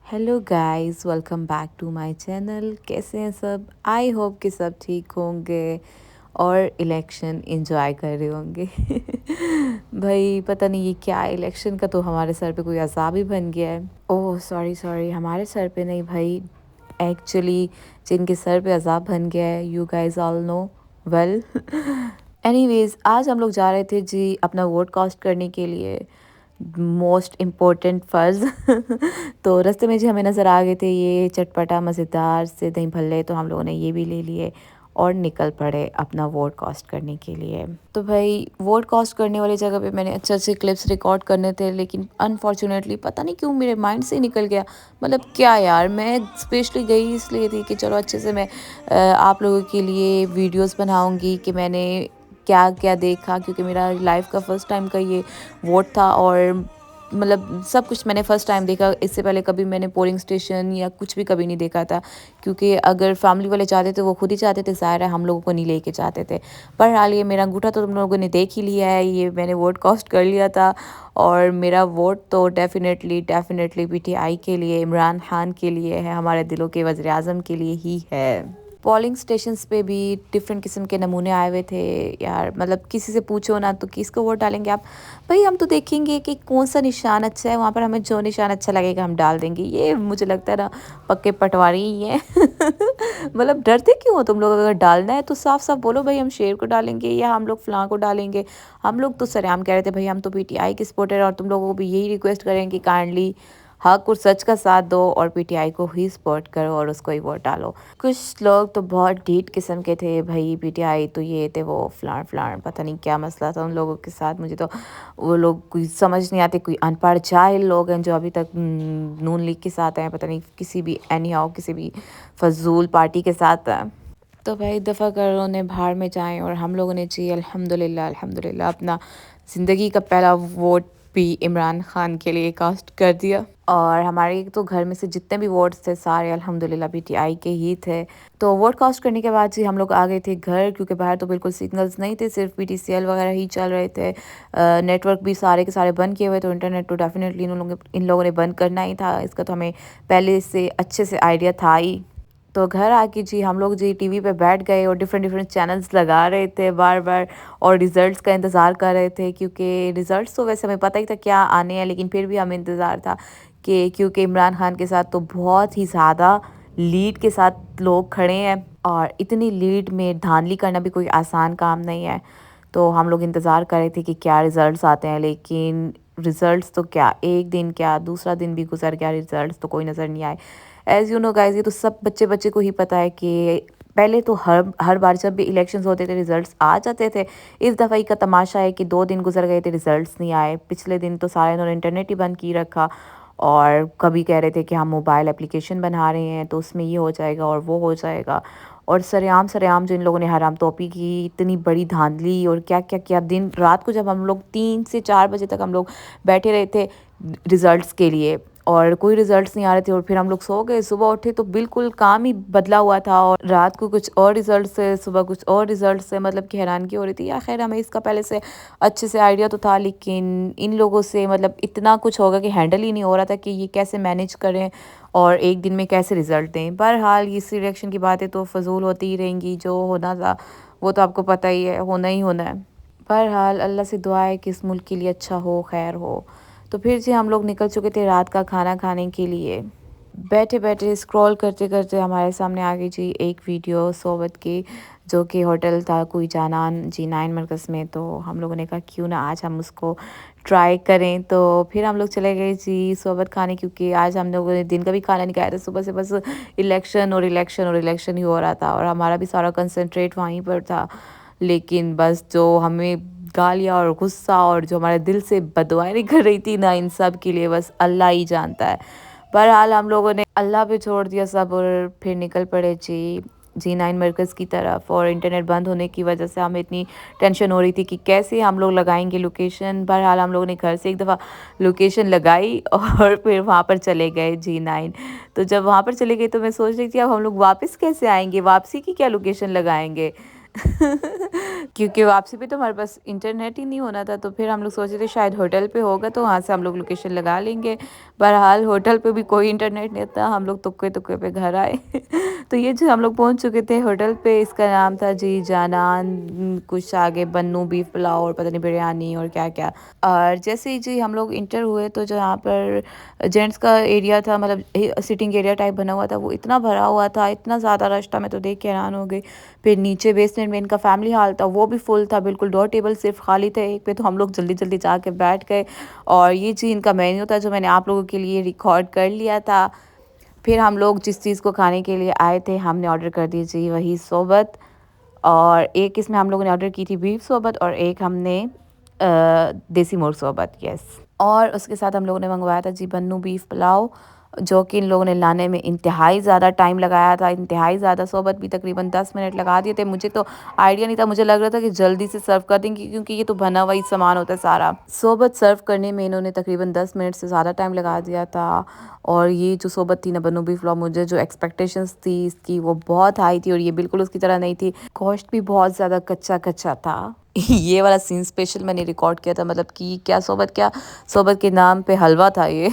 Hello guys, welcome back to my channel. कैसे हैं सब? आई होप कि सब ठीक होंगे और इलेक्शन एंजॉय कर रहे होंगे। भाई पता नहीं ये क्या है, इलेक्शन का तो हमारे सर पे कोई अज़ाब ही बन गया है। ओह सॉरी सॉरी, हमारे सर पे नहीं भाई, एक्चुअली जिनके सर पे अज़ाब बन गया है, you guys all know well. Anyways, आज हम लोग जा रहे थे जी अपना वोट कास्ट करने के लिए, मोस्ट इम्पोर्टेंट फ़र्ज़। तो रास्ते में जी हमें नज़र आ गए थे ये चटपटा मज़ेदार से दही भल्ले, तो हम लोगों ने ये भी ले लिए और निकल पड़े अपना वोट कास्ट करने के लिए। तो भाई वोट कास्ट करने वाली जगह पे मैंने अच्छे अच्छे क्लिप्स रिकॉर्ड करने थे, लेकिन अनफॉर्चुनेटली पता नहीं क्यों मेरे माइंड से ही निकल गया। मतलब क्या यार, मैं स्पेशली गई इसलिए थी कि चलो अच्छे से मैं आप लोगों के लिए वीडियोस बनाऊंगी कि मैंने क्या क्या देखा, क्योंकि मेरा लाइफ का फर्स्ट टाइम का ये वोट था और मतलब सब कुछ मैंने फ़र्स्ट टाइम देखा। इससे पहले कभी मैंने पोलिंग स्टेशन या कुछ भी कभी नहीं देखा था, क्योंकि अगर फैमिली वाले चाहते थे वो खुद ही चाहते थे, ज़ाहिर है हम लोगों को नहीं लेके जाते थे। बहरहाल ये मेरा अंगूठा तो तुम लोगों ने देख ही लिया है, ये मैंने वोट कास्ट कर लिया था और मेरा वोट तो डेफ़िनेटली डेफ़िनेटली पीटीआई के लिए, इमरान खान के लिए है, हमारे दिलों के वज़ीर आज़म के लिए ही है। पोलिंग स्टेशंस पे भी डिफरेंट किस्म के नमूने आए हुए थे यार। मतलब किसी से पूछो ना तो किसको वोट डालेंगे आप? भाई हम तो देखेंगे कि कौन सा निशान अच्छा है, वहाँ पर हमें जो निशान अच्छा लगेगा हम डाल देंगे। ये मुझे लगता है ना पक्के पटवारी ही हैं। मतलब डरते क्यों हो तुम लोग? अगर डालना है तो साफ साफ बोलो, भाई हम शेर को डालेंगे या हम लोग फलां को डालेंगे। हम लोग तो सरेआम कह रहे थे भाई हम तो पीटीआई के सपोर्टर हैं, और तुम लोगों को भी यही रिक्वेस्ट करेंगे कि काइंडली हक और सच का साथ दो और पीटीआई को ही सपोर्ट करो और उसको ही वोट डालो। कुछ लोग तो बहुत ढीठ किस्म के थे भाई, पीटीआई तो ये थे वो फलान फलान, पता नहीं क्या मसला था उन लोगों के साथ। मुझे तो वो लोग कोई समझ नहीं आते, कोई अनपढ़ जाहिल लोग हैं जो अभी तक नून लीग के साथ हैं, पता नहीं किसी भी एनी हाउ किसी भी फजूल पार्टी के साथ हैं। तो भाई दफ़ा कर उन्हें बाहर में जाएं, और हम लोगों ने जी अल्हम्दुलिल्लाह अल्हम्दुलिल्लाह अपना ज़िंदगी का पहला वोट भी इमरान खान के लिए कास्ट कर दिया। और हमारे तो घर में से जितने भी वोट्स थे सारे अल्हम्दुलिल्लाह पीटीआई के ही थे। तो वोट कास्ट करने के बाद जी हम लोग आ गए थे घर, क्योंकि बाहर तो बिल्कुल सिग्नल्स नहीं थे, सिर्फ पीटीसीएल वगैरह ही चल रहे थे। नेटवर्क भी सारे के सारे बंद किए हुए, तो इंटरनेट तो डेफिनेटली इन लोगों ने बंद करना ही था, इसका तो हमें पहले से अच्छे से आइडिया था ही। तो घर आके जी हम लोग जी टीवी पे बैठ गए और डिफरेंट डिफरेंट चैनल्स लगा रहे थे बार बार, और रिज़ल्ट्स का इंतज़ार कर रहे थे, क्योंकि रिज़ल्ट्स तो वैसे हमें पता ही था क्या आने हैं, लेकिन फिर भी हमें इंतज़ार था कि क्योंकि इमरान खान के साथ तो बहुत ही ज़्यादा लीड के साथ लोग खड़े हैं, और इतनी लीड में धांधली करना भी कोई आसान काम नहीं है। तो हम लोग इंतज़ार कर रहे थे कि क्या रिज़ल्ट्स आते हैं, लेकिन रिज़ल्ट्स तो क्या, एक दिन क्या दूसरा दिन भी गुजर गया, रिज़ल्ट्स तो कोई नज़र नहीं आए। एज़ यू नो गाइज़, ये तो सब बच्चे बच्चे को ही पता है कि पहले तो हर बार जब भी इलेक्शंस होते थे रिज़ल्ट्स आ जाते थे। इस दफ़ा का तमाशा है कि 2 दिन गुजर गए थे, रिज़ल्ट्स नहीं आए। पिछले दिन तो सारे इन्होंने इंटरनेट ही बंद की रखा, और कभी कह रहे थे कि हम मोबाइल एप्लीकेशन बना रहे हैं तो उसमें ये हो जाएगा और वो हो जाएगा। और सरेआम सरेआम जो इन लोगों ने हराम तोपी की, इतनी बड़ी धांधली और क्या क्या क्या। दिन रात को जब हम लोग 3 से 4 बजे तक हम लोग बैठे रहे थे रिज़ल्ट्स के लिए, और कोई रिज़ल्ट्स नहीं आ रहे थे, और फिर हम लोग सो गए। सुबह उठे तो बिल्कुल काम ही बदला हुआ था, और रात को कुछ और रिज़ल्ट्स थे, सुबह कुछ और रिज़ल्ट्स थे। मतलब कि हैरानगी हो रही थी। या खैर हमें इसका पहले से अच्छे से आइडिया तो था, लेकिन इन लोगों से मतलब इतना कुछ होगा कि हैंडल ही नहीं हो रहा था कि ये कैसे मैनेज करें और एक दिन में कैसे रिज़ल्ट दें। बहरहाल इस इलेक्शन की बातें तो फ़जूल होती ही रहेंगी, जो होना था वो तो आपको पता ही है, होना ही होना है। बहरहाल अल्लाह से दुआ है कि इस मुल्क के लिए अच्छा हो, खैर हो। तो फिर से हम लोग निकल चुके थे रात का खाना खाने के लिए। बैठे बैठे स्क्रॉल करते करते हमारे सामने आ गई जी एक वीडियो सोबत की, जो कि होटल था कोई जानान जी 9 मरकज़ में। तो हम लोगों ने कहा क्यों ना आज हम उसको ट्राई करें। तो फिर हम लोग चले गए जी सोबत खाने, क्योंकि आज हम लोगों ने दिन का भी खाना नहीं खाया था। सुबह से बस इलेक्शन और इलेक्शन और इलेक्शन ही हो रहा था, और हमारा भी सारा कंसंट्रेट वहीं पर था। लेकिन बस जो हमें गालियाँ और गुस्सा और जो हमारे दिल से बदुआएं निकल रही थी ना, इन सब के लिए बस अल्लाह ही जानता है। बहरहाल हम लोगों ने अल्लाह पे छोड़ दिया सब, और फिर निकल पड़े जी 9 मरकज़ की तरफ। और इंटरनेट बंद होने की वजह से हमें इतनी टेंशन हो रही थी कि कैसे हम लोग लगाएंगे लोकेशन। बहरहाल हम लोगों ने घर से एक दफ़ा लोकेशन लगाई और फिर वहाँ पर चले गए जी 9। तो जब वहाँ पर चले गए तो मैं सोच रही थी अब हम लोग वापस कैसे आएंगे, वापसी की क्या लोकेशन लगाएंगे। क्योंकि वापसी पे तो हमारे पास इंटरनेट ही नहीं होना था, तो फिर हम लोग सोचे थे शायद होटल पे होगा तो वहाँ से हम लोग लोकेशन लगा लेंगे। बहरहाल होटल पे भी कोई इंटरनेट नहीं था, हम लोग तुक्के-तुक्के पे घर आए। तो ये जो हम लोग पहुँच चुके थे होटल पे, इसका नाम था जी जानान, कुछ आगे बन्नू बीफ पुलाव और पता नहीं बिरयानी और क्या-क्या। और जैसे ही जी हम लोग इंटर हुए तो जो यहाँ पर जेंट्स का एरिया था, मतलब सिटिंग एरिया टाइप बना हुआ था, वो इतना भरा हुआ था, इतना ज़्यादा रश था, मैं तो देख के हैरान हो गई। फिर नीचे बेसमेंट में इनका फैमिली हॉल था, वो भी फुल था बिल्कुल, 2 टेबल सिर्फ खाली थे एक पे, तो हम लोग जल्दी-जल्दी जाके बैठ गए। और ये जी इनका मेन्यू था जो मैंने आप लोगों के लिए रिकॉर्ड कर लिया था। फिर हम लोग जिस चीज़ को खाने के लिए आए थे, हमने ऑर्डर कर दी जी वही सोबत, और एक इसमें हम लोगों ने ऑर्डर की थी बीफ सोबत और एक हमने देसी मुर्ग सोबत, यस। और उसके साथ हम लोगों ने मंगवाया था जी बन्नू बीफ पुलाव, जो कि इन लोगों ने लाने में इंतहाई ज़्यादा टाइम लगाया था, इंतहाई ज़्यादा। सोबत भी तकरीबन 10 मिनट लगा दिए थे। मुझे तो आइडिया नहीं था, मुझे लग रहा था कि जल्दी से सर्व कर देंगे क्योंकि ये तो बना हुआ ही सामान होता है सारा। सोबत सर्व करने में इन्होंने तकरीबन 10 मिनट से ज़्यादा टाइम लगा दिया था। और ये जो सोबत थी ना बन्नू बीफ पुलाव, मुझे जो एक्सपेक्टेशंस थी इसकी वो बहुत हाई थी और ये बिल्कुल उसकी तरह नहीं थी। गोश्त भी बहुत ज़्यादा कच्चा-कच्चा था। ये वाला सीन स्पेशल मैंने रिकॉर्ड किया था, मतलब कि क्या सोबत के नाम पे हलवा था ये।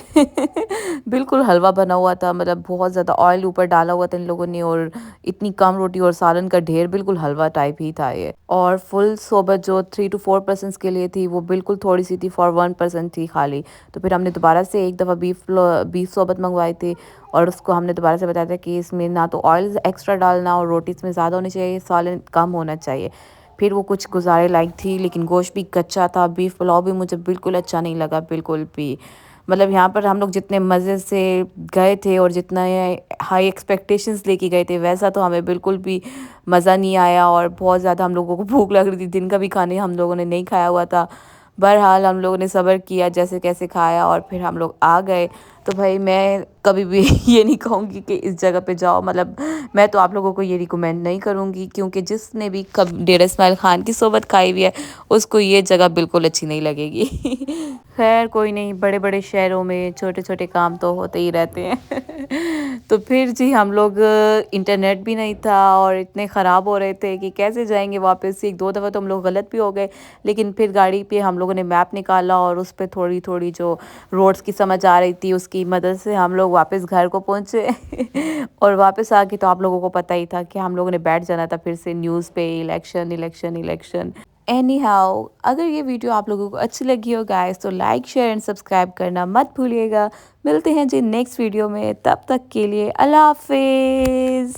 बिल्कुल हलवा बना हुआ था, मतलब बहुत ज़्यादा ऑयल ऊपर डाला हुआ था इन लोगों ने, और इतनी कम रोटी और सालन का ढेर, बिल्कुल हलवा टाइप ही था ये। और फुल सोबत जो 3 to 4 पर्सन्स के लिए थी वो बिल्कुल थोड़ी सी थी, फॉर 1 पर्सन थी खाली। तो फिर हमने दोबारा से एक दफ़ा बीफ सोबत मंगवाई थी, और उसको हमने दोबारा से बताया था कि इसमें ना तो ऑयल एक्स्ट्रा डालना और रोटी इसमें ज़्यादा होनी चाहिए, सालन कम होना चाहिए। फिर वो कुछ गुज़ारे लायक थी, लेकिन गोश्त भी कच्चा था। बीफ पुलाव भी मुझे बिल्कुल अच्छा नहीं लगा, बिल्कुल भी। मतलब यहाँ पर हम लोग जितने मज़े से गए थे और जितना ये हाई एक्सपेक्टेशंस लेके गए थे, वैसा तो हमें बिल्कुल भी मज़ा नहीं आया, और बहुत ज़्यादा हम लोगों को भूख लग रही थी। दिन का भी खाने हम लोगों ने नहीं खाया हुआ था। बहरहाल हम लोगों ने सब्र किया, जैसे कैसे खाया, और फिर हम लोग आ गए। तो भाई मैं कभी भी ये नहीं कहूँगी कि इस जगह पे जाओ, मतलब मैं तो आप लोगों को ये रिकमेंड नहीं करूँगी, क्योंकि जिसने भी कब डेरा इस्माइल खान की सोबत खाई हुई है उसको ये जगह बिल्कुल अच्छी नहीं लगेगी। खैर कोई नहीं, बड़े-बड़े शहरों में छोटे-छोटे काम तो होते ही रहते हैं। तो फिर जी हम लोग, इंटरनेट भी नहीं था और इतने ख़राब हो रहे थे कि कैसे जाएँगे वापस। 1-2 दफ़ा तो हम लोग गलत भी हो गए, लेकिन फिर गाड़ी पे हम लोगों ने मैप निकाला और उस पे थोड़ी-थोड़ी जो रोड्स की समझ आ रही थी उसकी मदद से हम लोग वापस घर को पहुँचे। और वापस आके तो आप लोगों को पता ही था कि हम लोगों ने बैठ जाना था फिर से न्यूज़ पे, election election election. Any how, अगर ये वीडियो आप लोगों को अच्छी लगी हो गाइस, तो लाइक शेयर एंड सब्सक्राइब करना मत भूलिएगा। मिलते हैं जी नेक्स्ट वीडियो में, तब तक के लिए अल्लाह हाफिज़।